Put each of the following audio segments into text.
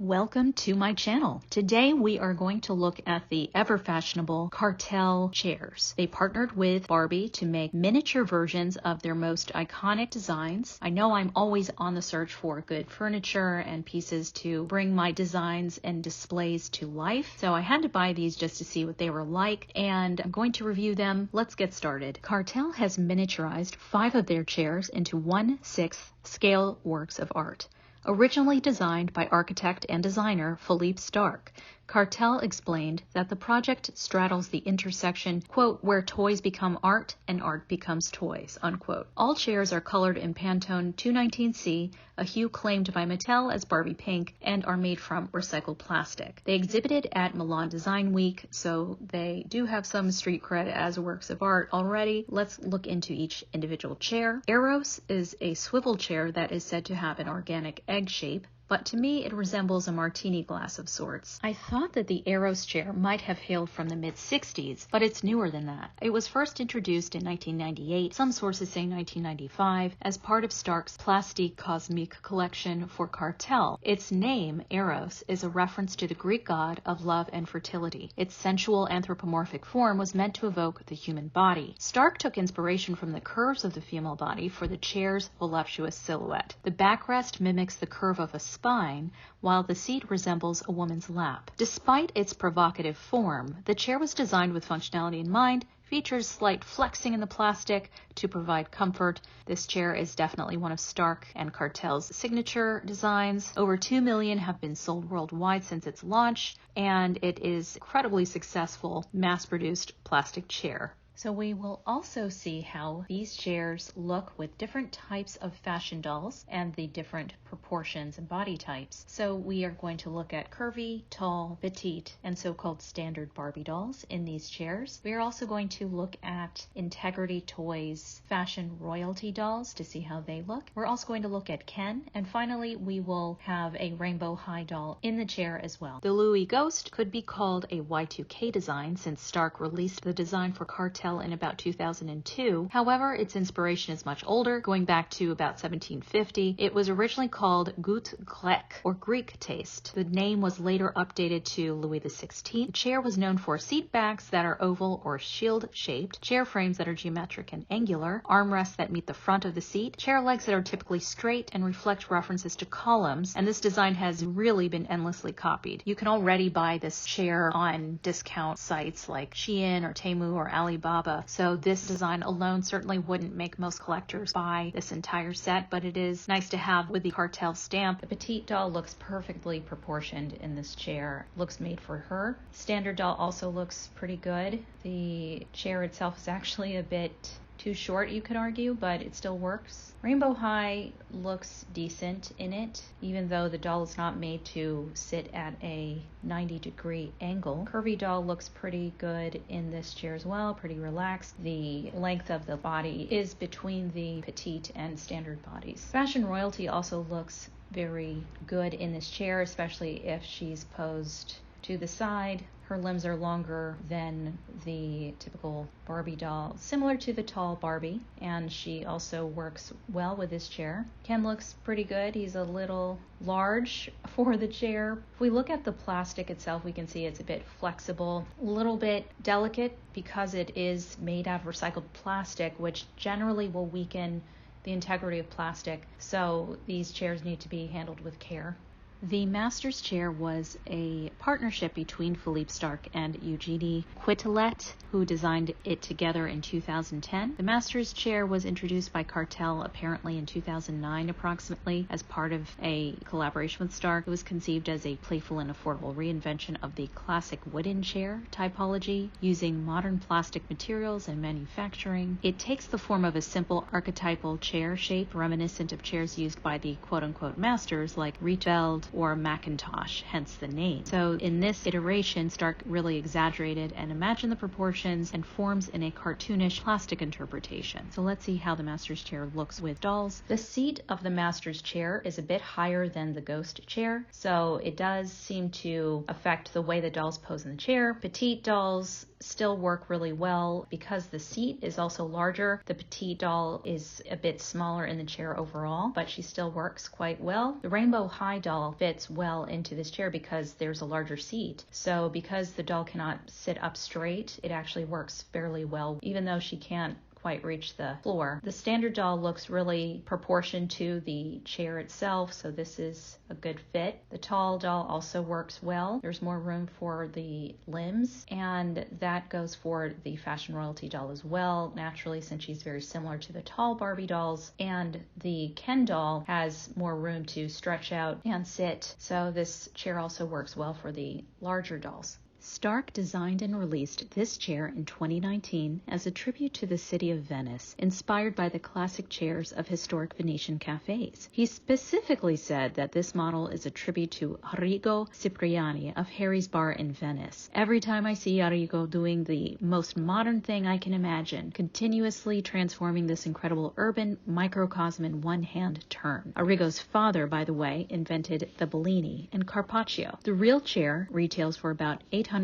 Welcome to my channel. Today we are going to look at the ever fashionable Kartell chairs. They partnered with Barbie to make miniature versions of their most iconic designs. I know I'm always on the search for good furniture and pieces to bring my designs and displays to life. So I had to buy these just to see what they were like, and I'm going to review them. Let's get started. Kartell has miniaturized 5 of their chairs into 1/6 scale works of art. Originally designed by architect and designer Philippe Starck, Kartell explained that the project straddles the intersection, quote, where toys become art and art becomes toys, unquote. All chairs are colored in Pantone 219C, a hue claimed by Mattel as Barbie pink, and are made from recycled plastic. They exhibited at Milan Design Week, so they do have some street cred as works of art already. Let's look into each individual chair. Eros is a swivel chair that is said to have an organic egg shape, but to me it resembles a martini glass of sorts. I thought that the Eros chair might have hailed from the mid-60s, but it's newer than that. It was first introduced in 1998, some sources say 1995, as part of Starck's Plastique Cosmique collection for Kartell. Its name, Eros, is a reference to the Greek god of love and fertility. Its sensual anthropomorphic form was meant to evoke the human body. Starck took inspiration from the curves of the female body for the chair's voluptuous silhouette. The backrest mimics the curve of a spine, while the seat resembles a woman's lap. Despite its provocative form, the chair was designed with functionality in mind, features slight flexing in the plastic to provide comfort. This chair is definitely one of Starck and Kartell's signature designs. Over 2 million have been sold worldwide since its launch, and it is incredibly successful mass-produced plastic chair. So we will also see how these chairs look with different types of fashion dolls and the different proportions and body types. So we are going to look at curvy, tall, petite, and so-called standard Barbie dolls in these chairs. We are also going to look at Integrity Toys fashion royalty dolls to see how they look. We're also going to look at Ken, and finally we will have a rainbow high doll in the chair as well. The Louis Ghost could be called a Y2K design since Starck released the design for Kartell in about 2002. However, its inspiration is much older, going back to about 1750. It was originally called Goût Grec, or Greek taste. The name was later updated to Louis XVI. The chair was known for seat backs that are oval or shield-shaped, chair frames that are geometric and angular, armrests that meet the front of the seat, chair legs that are typically straight and reflect references to columns, and this design has really been endlessly copied. You can already buy this chair on discount sites like Shein or Temu or Alibaba. So this design alone certainly wouldn't make most collectors buy this entire set, but it is nice to have with the Kartell stamp. The petite doll looks perfectly proportioned in this chair. Looks made for her. Standard doll also looks pretty good. The chair itself is actually a bit too short, you could argue, but it still works. Rainbow High looks decent in it, even though the doll is not made to sit at a 90-degree angle. Curvy doll looks pretty good in this chair as well, pretty relaxed. The length of the body is between the petite and standard bodies. Fashion Royalty also looks very good in this chair, especially if she's posed to the side. Her limbs are longer than the typical Barbie doll, similar to the tall Barbie, and she also works well with this chair. Ken looks pretty good. He's a little large for the chair. If we look at the plastic itself, we can see it's a bit flexible, a little bit delicate because it is made out of recycled plastic, which generally will weaken the integrity of plastic. So these chairs need to be handled with care. The Master's chair was a partnership between Philippe Starck and Eugenie Quetelet, who designed it together in 2010. The Master's chair was introduced by Kartell apparently in 2009 approximately as part of a collaboration with Starck. It was conceived as a playful and affordable reinvention of the classic wooden chair typology using modern plastic materials and manufacturing. It takes the form of a simple archetypal chair shape reminiscent of chairs used by the quote-unquote masters like Rietveld or Macintosh, hence the name. So in this iteration, Starck really exaggerated and imagined the proportions and forms in a cartoonish plastic interpretation. So let's see how the Master's chair looks with dolls. The seat of the Master's chair is a bit higher than the Ghost chair, so it does seem to affect the way the dolls pose in the chair. Petite dolls still work really well because the seat is also larger. The petite doll is a bit smaller in the chair overall, but she still works quite well. The Rainbow High doll fits well into this chair because there's a larger seat. So because the doll cannot sit up straight, it actually works fairly well, even though she can't quite reach the floor. The standard doll looks really proportioned to the chair itself, so this is a good fit. The tall doll also works well. There's more room for the limbs, and that goes for the Fashion Royalty doll as well, naturally, since she's very similar to the tall Barbie dolls. And the Ken doll has more room to stretch out and sit, so this chair also works well for the larger dolls. Stark designed and released this chair in 2019 as a tribute to the city of Venice, inspired by the classic chairs of historic Venetian cafes. He specifically said that this model is a tribute to Arrigo Cipriani of Harry's Bar in Venice. Every time I see Arrigo doing the most modern thing I can imagine, continuously transforming this incredible urban microcosm in one hand turn. Arrigo's father, by the way, invented the Bellini and Carpaccio. The real chair retails for about $810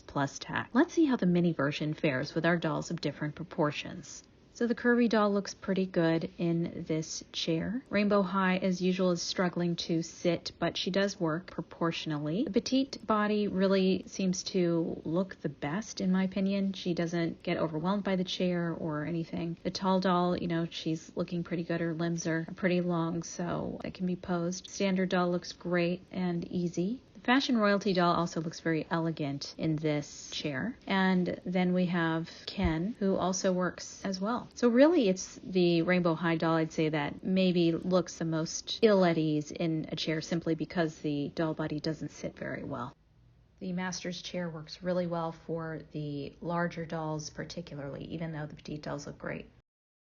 plus tax. Let's see how the mini version fares with our dolls of different proportions. So the curvy doll looks pretty good in this chair. Rainbow High, as usual, is struggling to sit, but she does work proportionally. The petite body really seems to look the best, in my opinion. She doesn't get overwhelmed by the chair or anything. The tall doll, she's looking pretty good. Her limbs are pretty long, so it can be posed. Standard doll looks great and easy. Fashion Royalty doll also looks very elegant in this chair. And then we have Ken, who also works as well. So really it's the Rainbow High doll, I'd say, that maybe looks the most ill at ease in a chair simply because the doll body doesn't sit very well. The Master's chair works really well for the larger dolls particularly, even though the petite dolls look great.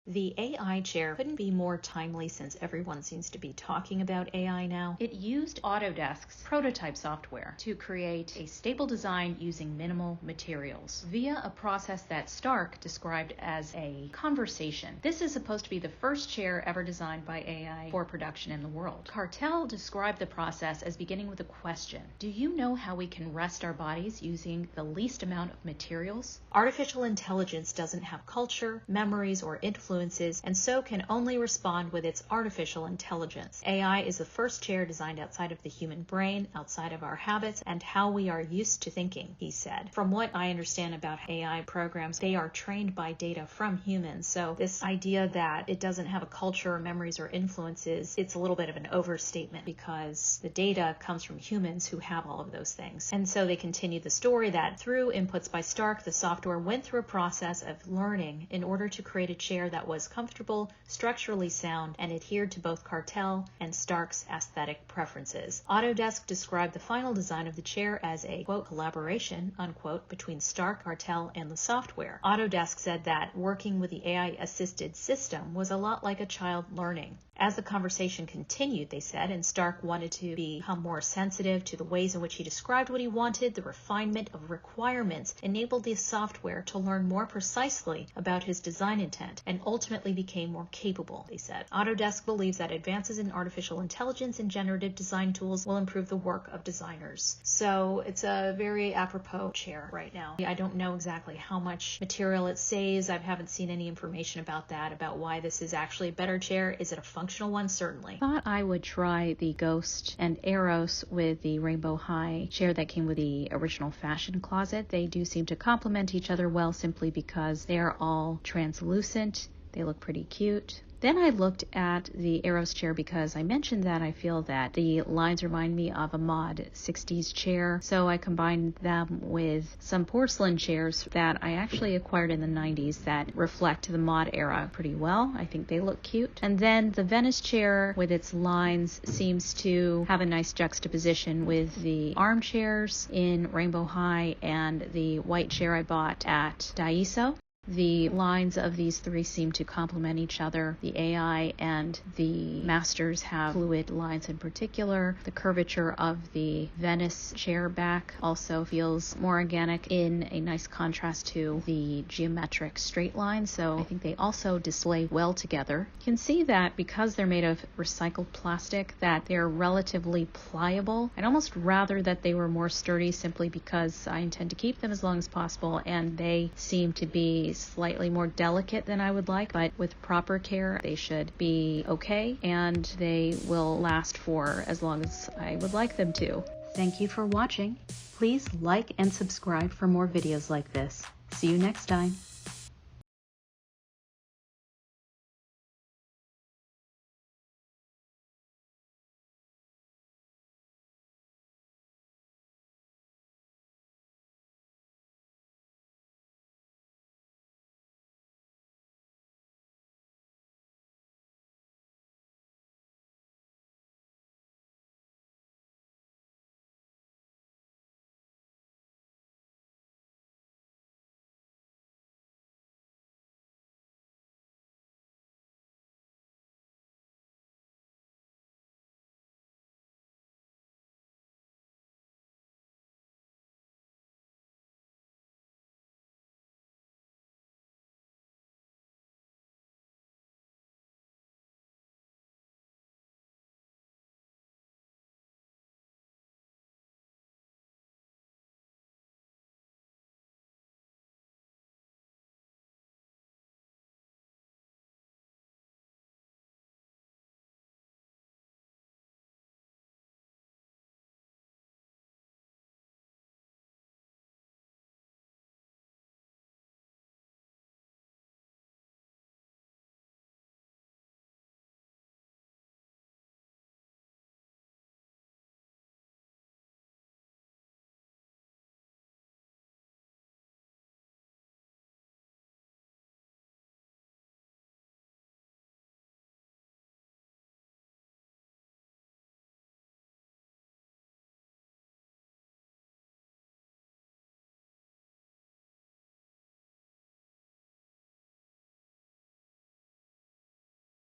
The AI chair couldn't be more timely since everyone seems to be talking about AI now. It used Autodesk's prototype software to create a stable design using minimal materials via a process that Stark described as a conversation. This is supposed to be the first chair ever designed by AI for production in the world. Kartell described the process as beginning with a question. Do you know how we can rest our bodies using the least amount of materials? Artificial intelligence doesn't have culture, memories, or influences, and so can only respond with its artificial intelligence. AI is the first chair designed outside of the human brain, outside of our habits, and how we are used to thinking, he said. From what I understand about AI programs, they are trained by data from humans, so this idea that it doesn't have a culture, memories, or influences, it's a little bit of an overstatement because the data comes from humans who have all of those things. And so they continue the story that through inputs by Stark, the software went through a process of learning in order to create a chair that was comfortable, structurally sound, and adhered to both Kartell and Stark's aesthetic preferences. Autodesk described the final design of the chair as a, quote, collaboration, unquote, between Stark, Kartell, and the software. Autodesk said that working with the AI-assisted system was a lot like a child learning. As the conversation continued, they said, and Stark wanted to become more sensitive to the ways in which he described what he wanted, the refinement of requirements enabled the software to learn more precisely about his design intent and ultimately became more capable, they said. Autodesk believes that advances in artificial intelligence and generative design tools will improve the work of designers. So it's a very apropos chair right now. I don't know exactly how much material it saves. I haven't seen any information about that, about why this is actually a better chair. Is it a functional one? Certainly. Thought I would try the Ghost and Eros with the Rainbow High chair that came with the original Fashion Closet. They do seem to complement each other well simply because they are all translucent. They look pretty cute. Then I looked at the Eros chair because I mentioned that I feel that the lines remind me of a mod 60s chair. So I combined them with some porcelain chairs that I actually acquired in the 90s that reflect the mod era pretty well. I think they look cute. And then the Venice chair with its lines seems to have a nice juxtaposition with the armchairs in Rainbow High and the white chair I bought at Daiso. The lines of these three seem to complement each other. The AI and the Masters have fluid lines in particular. The curvature of the Venice chair back also feels more organic in a nice contrast to the geometric straight line, so I think they also display well together. You can see that because they're made of recycled plastic that they're relatively pliable. I'd almost rather that they were more sturdy simply because I intend to keep them as long as possible, and they seem to be slightly more delicate than I would like, but with proper care they should be okay and they will last for as long as I would like them to. Thank you for watching. Please like and subscribe for more videos like this. See you next time.